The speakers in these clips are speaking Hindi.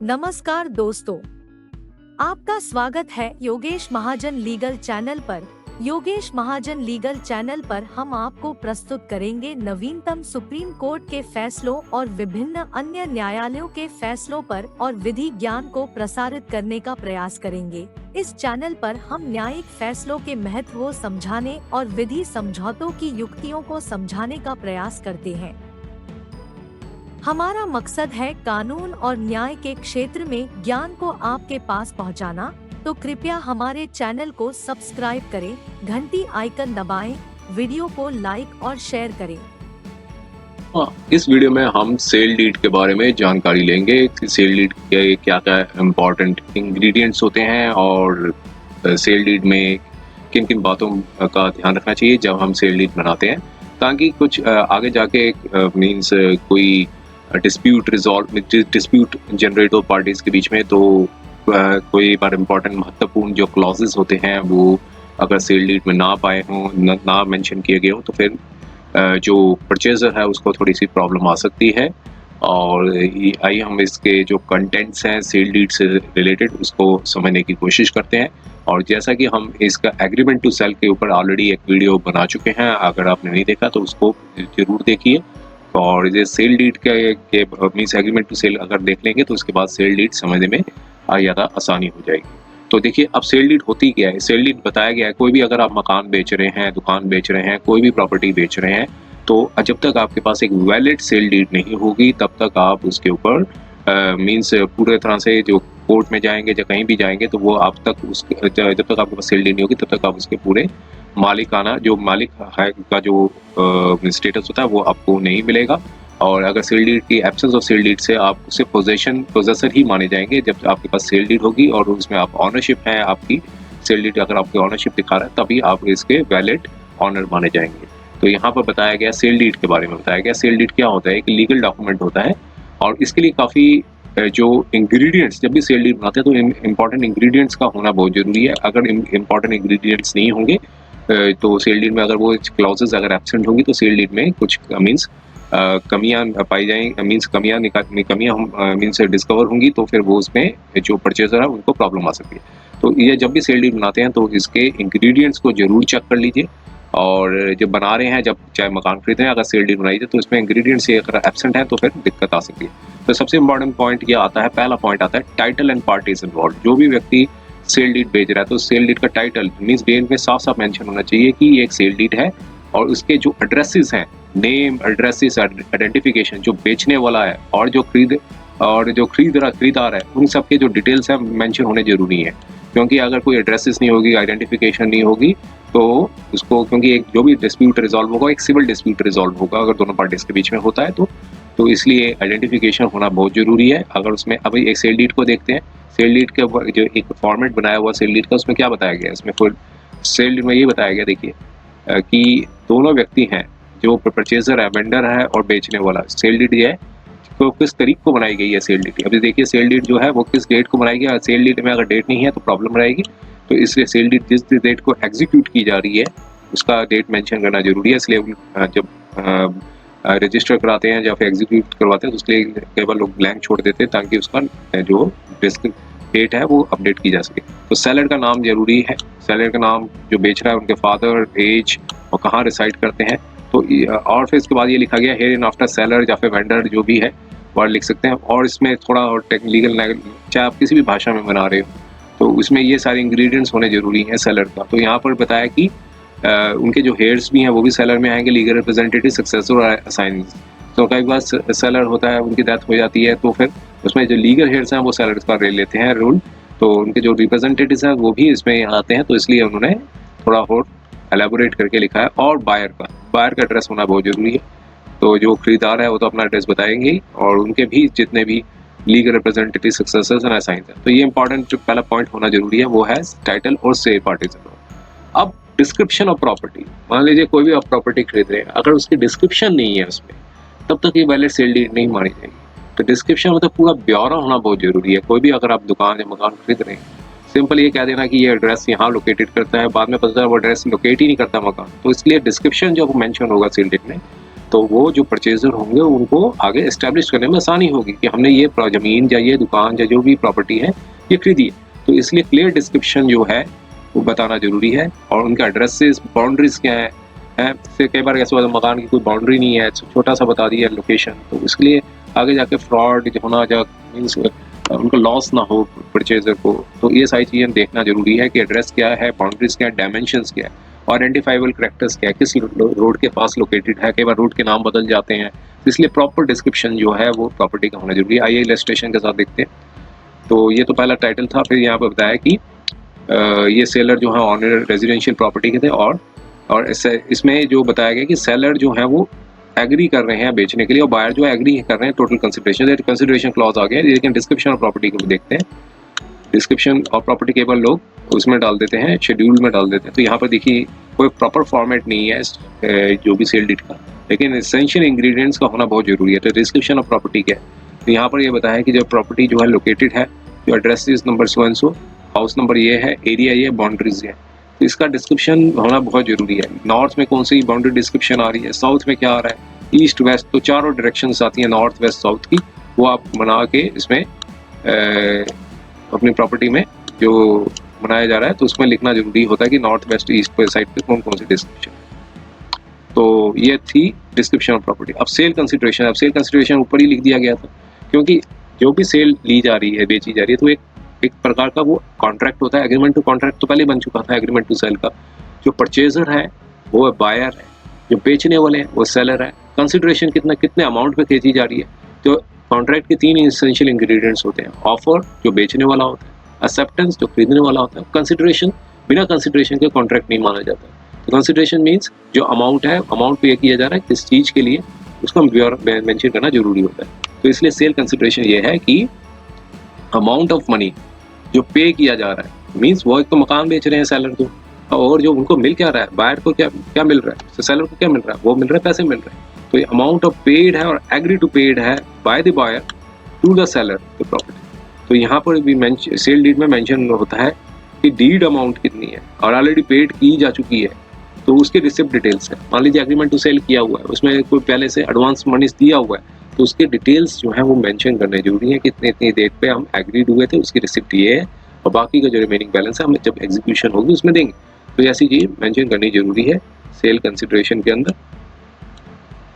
नमस्कार दोस्तों, आपका स्वागत है योगेश महाजन लीगल चैनल पर। योगेश महाजन लीगल चैनल पर हम आपको प्रस्तुत करेंगे नवीनतम सुप्रीम कोर्ट के फैसलों और विभिन्न अन्य न्यायालयों के फैसलों पर और विधि ज्ञान को प्रसारित करने का प्रयास करेंगे। इस चैनल पर हम न्यायिक फैसलों के महत्व को समझाने और विधि समझौतों की युक्तियों को समझाने का प्रयास करते हैं। हमारा मकसद है कानून और न्याय के क्षेत्र में ज्ञान को आपके पास पहुंचाना, तो कृपया हमारे चैनल को सब्सक्राइब करें, घंटी आइकन दबाएं, वीडियो को लाइक और शेयर करें। इस वीडियो में हम सेल डीड के बारे में जानकारी लेंगे कि सेल डीड के क्या क्या इम्पोर्टेंट इंग्रेडिएंट्स होते हैं और सेल डीड में किन किन बातों का ध्यान रखना चाहिए जब हम सेल डीड बनाते हैं, ताकि कुछ आगे जाके मीन्स कोई डिस्प्यूट जनरेट हो पार्टीज के बीच में, तो कोई बार इम्पोर्टेंट महत्वपूर्ण जो क्लॉजेस होते हैं वो अगर सेल डीड में ना पाए हों, ना मेंशन किए गए हो, तो फिर जो परचेजर है उसको थोड़ी सी प्रॉब्लम आ सकती है। और आइए हम इसके जो कंटेंट्स हैं सेल डीड से रिलेटेड उसको समझने की कोशिश करते हैं। और जैसा कि हम इसका एग्रीमेंट टू सेल के ऊपर ऑलरेडी एक वीडियो बना चुके हैं, अगर आपने नहीं देखा तो उसको जरूर देखिए। और ये सेल डीड के मीन्स एग्रीमेंट टू सेल अगर देख लेंगे तो उसके बाद सेल डीड समझने में ज़्यादा आसानी हो जाएगी। तो देखिए, अब सेल डीड होती क्या है। सेल डीड बताया गया है, कोई भी अगर आप मकान बेच रहे हैं, दुकान बेच रहे हैं, कोई भी प्रॉपर्टी बेच रहे हैं, तो जब तक आपके पास एक वैलिड सेल डीड नहीं होगी तब तक आप उसके ऊपर मीन्स पूरे तरह से जो कोर्ट में जाएंगे या कहीं भी जाएंगे तो वो आप तक जब तक आपके पास सेल डीड नहीं होगी तब तक आप उसके पूरे मालिकाना जो मालिक है का जो स्टेटस होता है वो आपको नहीं मिलेगा। और अगर सेल डीड की एब्सेंस ऑफ सेल डीड से आप उसे पोजेसर ही माने जाएंगे जब आपके पास सेल डीड होगी और उसमें आप ऑनरशिप है आपकी। सेल डीड अगर आपकी ऑनरशिप दिखा रहा है तभी आप इसके वैलिड ऑनर माने जाएंगे। तो यहाँ पर बताया गया सेल डीड के बारे में बताया गया। सेल डीड क्या होता है, एक लीगल डॉक्यूमेंट होता है और इसके लिए काफ़ी जो इंग्रेडिएंट्स, जब भी सेल डीड बनाते हैं तो इम्पॉर्टेंट इंग्रेडिएंट्स का होना बहुत ज़रूरी है। अगर इम्पॉर्टेंट इंग्रेडिएंट्स नहीं होंगे तो सेल डीड में अगर वो क्लॉजेज अगर एब्सेंट होंगी तो सेल डीड में कुछ मीन्स कमियां पाई जाएंगी, मीन्स कमियां मीन्स डिस्कवर होंगी, तो फिर वो उसमें जो परचेजर है उनको प्रॉब्लम आ सकती है। तो ये जब भी सेल डीड बनाते हैं तो इसके इंग्रेडिएंट्स को जरूर चेक कर लीजिए। और जब बना रहे हैं, जब चाहे मकान खरीद रहे हैं, अगर सेल डीड बनाई जाए तो इसमें इंग्रेडिएंट्स अगर एब्सेंट है तो फिर दिक्कत आ सकती है। तो सबसे इंपॉर्टेंट पॉइंट ये आता है, पहला पॉइंट आता है टाइटल एंड पार्टीज इन्वॉल्व। जो भी व्यक्ति सेल डीड भेज रहा है तो सेल डीड का टाइटल मीन्स डेट में साफ साफ मेंशन होना चाहिए कि ये एक सेल डीड है और उसके जो एड्रेसेस हैं, नेम, एड्रेसेस, आइडेंटिफिकेशन, जो बेचने वाला है और जो खरीदार है, उन सब के जो डिटेल्स हैं मेंशन होने जरूरी हैं। क्योंकि अगर कोई एड्रेसेस नहीं होगी, आइडेंटिफिकेशन नहीं होगी तो उसको, क्योंकि एक जो भी डिस्प्यूट रिजॉल्व होगा एक सिविल डिस्प्यूट रिजॉल्व होगा अगर दोनों पार्टीज के बीच में होता है तो इसलिए आइडेंटिफिकेशन होना बहुत ज़रूरी है। अगर उसमें अभी एक सेल डीड को देखते हैं, सेल डीड के जो एक फॉर्मेट बनाया हुआ सेल डीड का, उसमें क्या बताया गया, इसमें फुल सेल डीड में ये बताया गया, देखिए कि दोनों व्यक्ति हैं, जो परचेजर है, वेंडर है और बेचने वाला। सेल डीड ये है तो किस तारीख को बनाई गई है सेल डीड। अभी देखिए सेल डीड जो है वो किस डेट को बनाई गई। सेल डीड में अगर डेट नहीं है तो प्रॉब्लम रहेगी, तो इसलिए सेल डीड जिस डेट को एग्जीक्यूट की जा रही है उसका डेट मेंशन करना जरूरी है। इसलिए जब रजिस्टर कराते हैं या फिर एग्जीक्यूट करवाते हैं तो उसके लिए कई बार लोग ब्लैंक छोड़ देते हैं ताकि उसका जो डेट है वो अपडेट की जा सके। तो सेलर का नाम जरूरी है, सेलर का नाम, जो बेच रहा है उनके फादर, एज और कहाँ रिसाइड करते हैं। तो और फिर इसके बाद ये लिखा गया हेयर इन आफ्टर सेलर या फिर वेंडर जो भी है वर्ड लिख सकते हैं। और इसमें थोड़ा और टेक्निकल, चाहे आप किसी भी भाषा में बना रहे हो तो उसमें ये सारे इंग्रेडिएंट्स होने जरूरी हैं सेलर का। तो यहाँ पर बताया कि उनके जो हेयर्स भी हैं वो भी सेलर में आएंगे, लीगल रिप्रेजेंटेटिव, सक्सेसर और असाइनी। तो कई बार सेलर होता है, उनकी डेथ हो जाती है तो फिर उसमें जो लीगल हेयर्स हैं वो सेलर का ले लेते हैं रोल, तो उनके जो रिप्रेजेंटेटिव्स हैं वो भी इसमें आते हैं। तो इसलिए उन्होंने थोड़ा और एलेबोरेट करके लिखा है। और बायर का एड्रेस होना बहुत ज़रूरी है। तो जो खरीदार है वो तो अपना एड्रेस बताएंगे ही, और उनके भी जितने भी legal representative, successors and assigns हैं। तो ये इंपॉर्टेंट जो पहला पॉइंट होना जरूरी है वो है टाइटल और सेल पार्टीज। अब डिस्क्रिप्शन ऑफ प्रॉपर्टी, मान लीजिए कोई भी आप प्रॉपर्टी खरीद रहे हैं, अगर उसकी डिस्क्रिप्शन नहीं है उसमें तब तक ये वैलिड सेल डीड नहीं मानी जाएगी। तो डिस्क्रिप्शन मतलब पूरा ब्यौरा होना बहुत जरूरी है। कोई भी अगर आप दुकान या मकान खरीद रहे हैं, सिंपल ये कह देना कि ये एड्रेस यहाँ लोकेटेड करता है, बाद में पता चला वो एड्रेस लोकेट ही नहीं करता मकान, तो इसलिए डिस्क्रिप्शन जो मेंशन होगा सेल डीड में तो वो जो परचेजर होंगे उनको आगे एस्टेब्लिश करने में आसानी होगी कि हमने ये ज़मीन या ये दुकान या जो भी प्रॉपर्टी है ये खरीदी है। तो इसलिए क्लियर डिस्क्रिप्शन जो है वो बताना ज़रूरी है, और उनका एड्रेसेस, बाउंड्रीज क्या है। फिर कई बार ऐसा होता है मकान की कोई बाउंड्री नहीं है, छोटा सा बता दिया लोकेशन, तो इसके लिए आगे जाके फ्रॉड होना या मीन्स उनको लॉस ना हो परचेजर को। तो ये सारी चीज़ें देखना जरूरी है कि एड्रेस क्या है, बाउंड्रीज क्या है, डायमेंशंस क्या है, आइडेंटिफाइबल करैक्टर्स क्या है, किस रोड के पास लोकेटेड है। कई बार रोड के नाम बदल जाते हैं, इसलिए प्रॉपर डिस्क्रिप्शन जो है वो प्रॉपर्टी का होना जरूरी है। आइए इलस्ट्रेशन के साथ देखते हैं। तो ये तो पहला टाइटल था। फिर यहाँ पर बताया कि ये सेलर जो है ऑनर रेजिडेंशियल प्रॉपर्टी के थे, और इसमें जो बताया गया कि सेलर जो है वो एग्री कर रहे हैं बेचने के लिए, और बायर जो है एग्री कर रहे हैं टोटल कंसिडरेशन क्लॉज आ गया। लेकिन डिस्क्रिप्शन ऑफ प्रॉपर्टी को देखते हैं। डिस्क्रिप्शन ऑफ प्रॉपर्टी केवल लोग उसमें डाल देते हैं, शेड्यूल में डाल देते हैं। तो यहाँ पर देखिए कोई प्रॉपर फॉर्मेट नहीं है जो भी सेल डीड का, लेकिन एसेंशियल इंग्रेडिएंट्स का होना बहुत जरूरी है। तो डिस्क्रिप्शन ऑफ प्रॉपर्टी क्या है, तो यहाँ पर ये बताया कि जो प्रॉपर्टी जो है लोकेटेड है, जो एड्रेस इस number so and so, house number ये है, एरिया ये, बाउंड्रीज है। तो इसका डिस्क्रिप्शन होना बहुत जरूरी है। नॉर्थ में कौन सी बाउंड्री डिस्क्रिप्शन आ रही है, साउथ में क्या आ रहा है, ईस्ट वेस्ट, तो चारों डायरेक्शंस आती हैं नॉर्थ वेस्ट साउथ की, वो आप बना के इसमें अपनी प्रॉपर्टी में जो बनाया जा रहा है तो उसमें लिखना जरूरी होता है कि नॉर्थ वेस्ट ईस्ट पे साइड पे कौन कौन सी डिस्क्रिप्शन। तो ये थी डिस्क्रिप्शन ऑफ प्रॉपर्टी। अब सेल कंसिडरेशन, अब सेल कंसिडरेशन ऊपर ही लिख दिया गया था, क्योंकि जो भी सेल ली जा रही है, बेची जा रही है, तो एक प्रकार का वो कॉन्ट्रैक्ट होता है। एग्रीमेंट टू कॉन्ट्रैक्ट तो पहले बन चुका था, एग्रीमेंट टू सेल का। जो परचेजर है वो बायर है, जो बेचने वाले हैं वो सेलर है। कंसिडरेशन कितने अमाउंट पे खरीदी जा रही है, तो कॉन्ट्रैक्ट के 3 एसेंशियल इंग्रेडिएंट्स होते हैं। ऑफर जो बेचने वाला होता है, एक्सेप्टेंस जो खरीदने वाला होता है, कंसिडरेशन बिना कंसिडरेशन के कॉन्ट्रैक्ट नहीं माना जाता। तो कंसिडरेशन मीन्स जो अमाउंट है, अमाउंट पे किया जा रहा है किस चीज़ के लिए, उसका मेंशन करना जरूरी होता है। तो इसलिए सेल कंसिडरेशन ये है कि अमाउंट ऑफ मनी जो पे किया जा रहा है, मीन्स वो एक तो मकान बेच रहे हैं सेलर को, और जो उनको मिल क्या रहा है, बायर को क्या मिल रहा है, सेलर को क्या मिल रहा है, वो मिल रहा है, पैसे मिल रहे हैं। तो ये अमाउंट ऑफ पेड है और एग्री टू पेड है by the buyer to the seller the property. तो यहाँ पर भी सेल डीड में मेंशन होता है कि डीड अमाउंट कितनी है और ऑलरेडी पेड की जा चुकी है, तो उसके रिसिप्ट डिटेल्स है। मान लीजिए एग्रीमेंट टू सेल किया हुआ है, उसमें कोई पहले से एडवांस मनी दिया हुआ है, तो उसके डिटेल्स जो है वो मेंशन करने जरूरी है कि इतनी डेट पे हम एग्रीड हुए थे, उसकी रिसिप्ट ये है, और बाकी का जो रिमेनिंग बैलेंस है हम जब एग्जीक्यूशन होगी उसमें देंगे। तो ऐसी चीज़ मेंशन करनी जरूरी है सेल कंसिडरेशन के अंदर।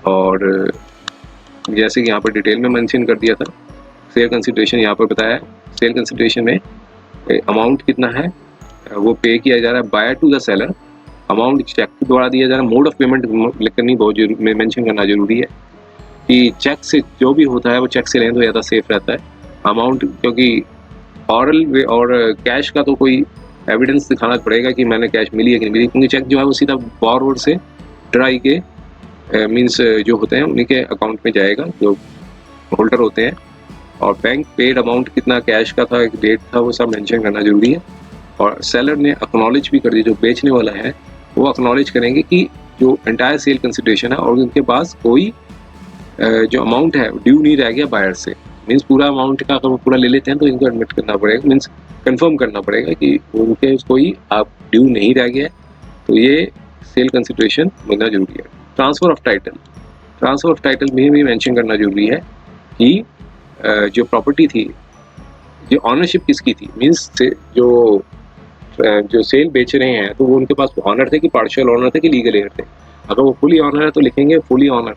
और जैसे कि यहाँ पर डिटेल में मेंशन कर दिया था, सेल कंसिडरेशन यहाँ पर बताया है। सेल कंसिडरेशन में अमाउंट कितना है वो पे किया जा रहा है buyer to the seller, amount cheque के द्वारा दिया जा रहा है, मोड ऑफ पेमेंट करनी बहुत मेंशन करना जरूरी है कि चेक से जो भी होता है वो चेक से लें तो ज़्यादा सेफ रहता है। अमाउंट क्योंकि ऑरल और कैश का तो कोई एविडेंस दिखाना पड़ेगा कि मैंने कैश मिली है कि नहीं मिली, क्योंकि चेक जो है वो सीधा बोरोवर से ड्राई के मीन्स जो होते हैं उन्हीं के अकाउंट में जाएगा जो होल्डर होते हैं। और बैंक पेड अमाउंट कितना कैश का था, एक डेट था, वो सब मेंशन करना जरूरी है। और सेलर ने एक्नॉलेज भी कर दिया, जो बेचने वाला है वो एक्नॉलेज करेंगे कि जो एंटायर सेल कंसिडरेशन है और उनके पास कोई जो अमाउंट है ड्यू नहीं रह गया बायर से। मीन्स पूरा अमाउंट का अगर वो पूरा ले लेते हैं तो इनको एडमिट करना पड़ेगा, मीन्स कंफर्म करना पड़ेगा कि उनके कोई आप ड्यू नहीं रह गया। तो ये सेल कंसिडरेशन मिलना जरूरी है। Transfer of title, transfer of title में भी मेंशन करना जरूरी है कि जो प्रॉपर्टी थी, जो ऑनरशिप किसकी थी, मीन्स जो सेल बेच रहे हैं तो वो उनके पास ऑनर थे कि पार्शियल ऑनर थे कि लीगल एयर थे। अगर वो फुली ऑनर है तो लिखेंगे फुली ऑनर,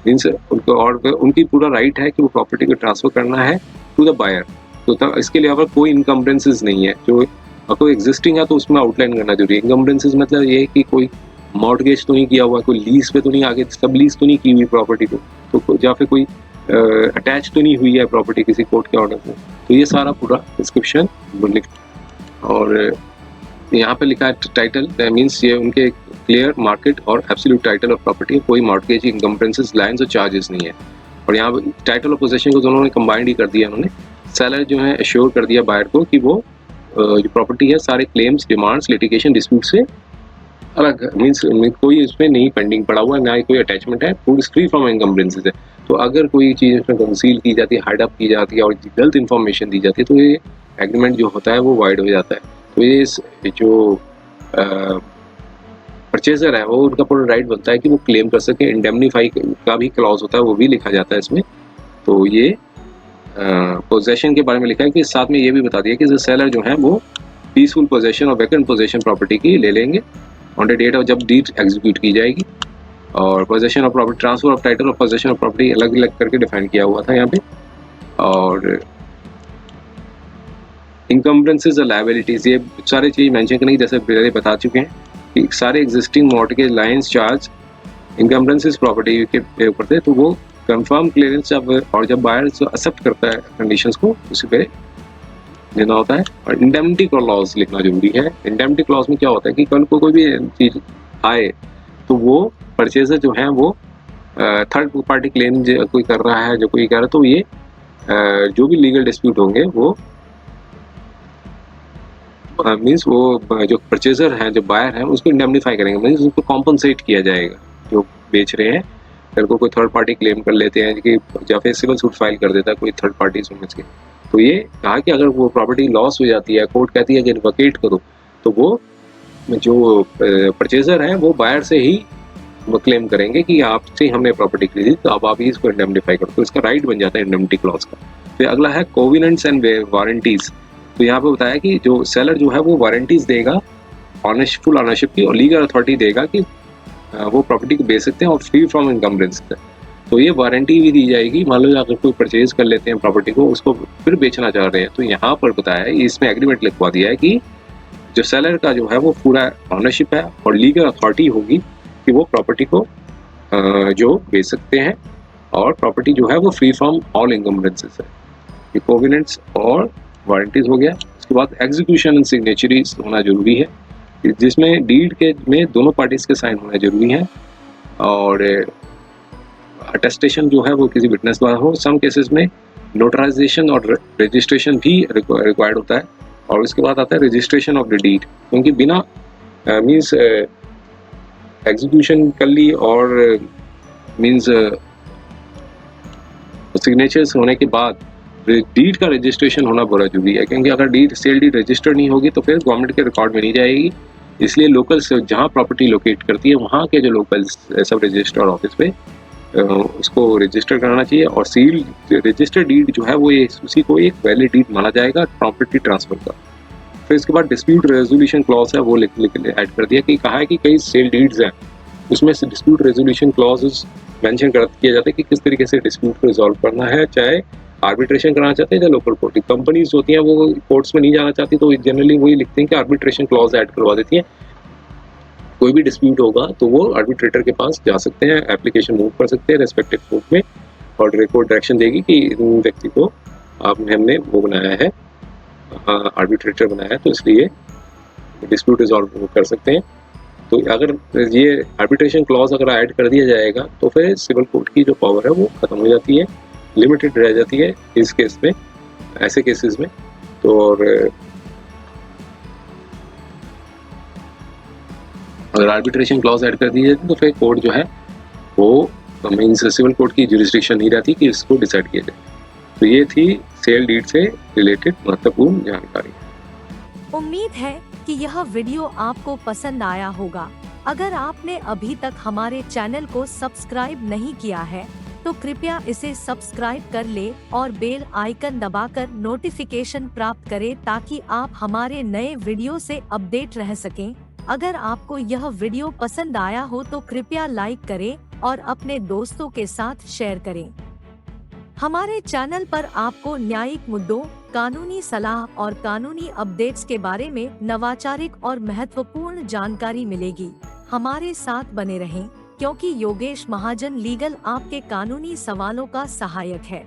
मीन्स उनको और उनकी पूरा राइट है कि वो प्रॉपर्टी को ट्रांसफ़र करना है टू द बायर। तो इसके लिए अगर कोई इनकम्बरेंसेस नहीं है, जो कोई एग्जिस्टिंग है तो उसमें आउटलाइन करना जरूरी है। इनकम्बरेंसेस मतलब ये कि कोई मॉर्टगेज तो नहीं किया हुआ, कोई लीज पे तो नहीं, आगे सब लीज तो नहीं की हुई प्रॉपर्टी को, तो या फिर कोई अटैच तो नहीं हुई है प्रॉपर्टी किसी कोर्ट के ऑर्डर में। तो ये सारा पूरा डिस्क्रिप्शन लिख, और यहाँ पे लिखा है टाइटल, मीन्स ये उनके क्लियर मार्केट और एब्सोल्यूट टाइटल ऑफ प्रॉपर्टी, कोई मॉर्टगेज, इनकम्बरेंसेस, लाइन्स और चार्जेस नहीं है। और यहाँ टाइटल ऑफ पोजेशन को दोनों ने कंबाइंड ही कर दिया उन्होंने। सेलर जो है एश्योर कर दिया बायर को कि वो जो प्रॉपर्टी है सारे क्लेम्स, डिमांड्स, लिटिगेशन, डिस्प्यूट से अलग, मीन्स कोई इसमें नहीं पेंडिंग पड़ा हुआ है, ना ही कोई अटैचमेंट है, फुल फ्री फ्रॉम इनकम्बरेंसेस है। तो अगर कोई चीज़ इसमें कंसील की जाती है, हाइड अप की जाती है और गलत इन्फॉर्मेशन दी जाती है तो ये एग्रीमेंट जो होता है वो वाइड हो जाता है। तो ये जो परचेजर है वो उनका पूरा राइट बनता है कि वो क्लेम कर सके। इंडेमनीफाई का भी क्लॉज होता है, वो भी लिखा जाता है इसमें। तो ये पोजेशन के बारे में लिखा है कि साथ में ये भी बता दिया कि सेलर जो है वो पीसफुल पोजेशन और वैकेंट पोजेशन प्रॉपर्टी की ले लेंगे ऑन द डेट ऑफ जब डीड एग्जीक्यूट की जाएगी। और possession of property, transfer of title और पोजेशन ऑफ प्रॉपर्टी अलग अलग करके डिफाइन किया हुआ था यहाँ पे। और इनकम्बरेंसेस और लायबिलिटीज, ये सारी चीज मेंशन करने की जैसे पहले बता चुके हैं कि सारे existing mortgage lines charge इनकम्बरेंसेस property के ऊपर थे, तो वो कंफर्म क्लियरेंस जब बायर एक्सेप्ट करता है कंडीशंस को उसी पे देना होता है। और इंडेमनिटी क्लॉज लिखना जरूरी है। इंडेमनिटी क्लॉज में क्या होता है कि कल को कोई भी चीज आए तो वो परचेजर जो है वो थर्ड पार्टी क्लेम कोई कर रहा है, जो कोई कर रहा है, तो ये जो भी लीगल डिस्प्यूट होंगे वो मीन्स वो जो परचेजर है, जो बायर है, उसको इंडेमनीफाई करेंगे, मीन्स उसको कॉम्पनसेट किया जाएगा। जो बेच रहे हैं फिर को कोई थर्ड पार्टी क्लेम कर लेते हैं कि या फिर सिविल सूट फाइल कर देता है कोई थर्ड पार्टी समझ के, तो ये कहा कि अगर वो प्रॉपर्टी लॉस हो जाती है, कोर्ट कहती है कि वकेट करो, तो वो जो परचेजर है वो बायर से ही क्लेम करेंगे कि आपसे हमने प्रॉपर्टी खरीदी, तो अब आप ही इसको इंडेमनीफाई करो। तो इसका राइट बन जाता है इंडेमनिटी क्लॉज का। फिर अगला है कोवेनेंट्स एंड वारंटीज। तो यहाँ पे बताया कि जो सेलर जो है वो वारंटीज देगा फुल ऑनरशिप की, और लीगल अथॉरिटी देगा कि वो प्रॉपर्टी को बेच सकते हैं और फ्री फ्रॉम इनकम्बरेंस है। तो ये वारंटी भी दी जाएगी। मान लो अगर कोई परचेज कर लेते हैं प्रॉपर्टी को, उसको फिर बेचना चाह रहे हैं, तो यहाँ पर बताया है, इसमें एग्रीमेंट लिखवा दिया है कि जो सेलर का जो है वो पूरा ऑनरशिप है और लीगल अथॉरिटी होगी कि वो प्रॉपर्टी को जो बेच सकते हैं, और प्रॉपर्टी जो है वो फ्री फ्रॉम ऑल इनकम्बरेंसेस है। ये कोवेनेंट्स और वारंटीज हो गया। उसके बाद एग्जीक्यूशन एंड सिग्नेचरीज होना जरूरी है, जिसमें डीड के में दोनों पार्टीज के साइन होना जरूरी है, और अटेस्टेशन जो है वो किसी विटनेस द्वारा हो। सम केसेस में नोटराइजेशन और रजिस्ट्रेशन भी रिक्वायर्ड होता है। और उसके बाद आता है रजिस्ट्रेशन ऑफ द डीड, क्योंकि बिना मीन्स एग्जीक्यूशन कर ली और मीन्स सिग्नेचर्स होने के बाद डीड का रजिस्ट्रेशन होना बड़ा जरूरी है, क्योंकि अगर डीड सेल डीड रजिस्टर नहीं होगी तो फिर गवर्नमेंट के रिकॉर्ड में नहीं जाएगी। इसलिए लोकल जहाँ प्रॉपर्टी लोकेट करती है वहाँ के जो लोकल सब रजिस्टर ऑफिस पे उसको रजिस्टर कराना चाहिए। और सील रजिस्टर डीड जो है वो उसी को एक वैलिड डीड माना जाएगा प्रॉपर्टी ट्रांसफर का। फिर इसके बाद डिस्प्यूट रेजोल्यूशन क्लॉज है वो ऐड कर दिया कि कहा है कि कई सेल डीड्स हैं उसमें से डिस्प्यूट रेजोल्यूशन क्लॉज मेंशन किया जाता है कि किस तरीके से डिस्प्यूट को रिजॉल्व करना है, चाहे आर्बिट्रेशन कराना चाहते हैं या लोकल कोर्ट। कंपनीज होती हैं वो कोर्ट्स में नहीं जाना चाहती, तो जनरली वही लिखते हैं कि आर्बिट्रेशन क्लॉज ऐड करवा देती हैं। कोई भी डिस्प्यूट होगा तो वो आर्बिट्रेटर के पास जा सकते हैं, एप्लीकेशन मूव कर सकते हैं रेस्पेक्टिव कोर्ट में, और कोर्ट डायरेक्शन देगी कि इन व्यक्ति को हमने वो बनाया है, आर्बिट्रेटर बनाया है, तो इसलिए डिस्प्यूट रिजॉल्व कर सकते हैं। तो अगर ये आर्बिट्रेशन क्लॉज अगर ऐड कर दिया जाएगा तो फिर सिविल कोर्ट की जो पावर है वो खत्म हो जाती है, लिमिटेड रह जाती है इस केस में, ऐसे केसेस में। तो और अगर आर्बिट्रेशन क्लॉज ऐड कर दी जाती तो फिर कोर्ट जो है वो मीन्स सिविल कोर्ट की जुरिस्डिक्शन नहीं रहती कि इसको डिसाइड किया जाए। तो ये थी सेल डीड से रिलेटेड महत्वपूर्ण जानकारी। उम्मीद है कि यह वीडियो आपको पसंद आया होगा। अगर आपने अभी तक हमारे चैनल को सब्सक्राइब नहीं किया है तो कृपया इसे सब्सक्राइब कर ले और बेल आइकन दबाकर नोटिफिकेशन प्राप्त करें, ताकि आप हमारे नए वीडियो से अपडेट रह सकें। अगर आपको यह वीडियो पसंद आया हो तो कृपया लाइक करें और अपने दोस्तों के साथ शेयर करें। हमारे चैनल पर आपको न्यायिक मुद्दों, कानूनी सलाह और कानूनी अपडेट्स के बारे में नवाचारिक और महत्वपूर्ण जानकारी मिलेगी। हमारे साथ बने रहें, क्योंकि योगेश महाजन लीगल आपके कानूनी सवालों का सहायक है।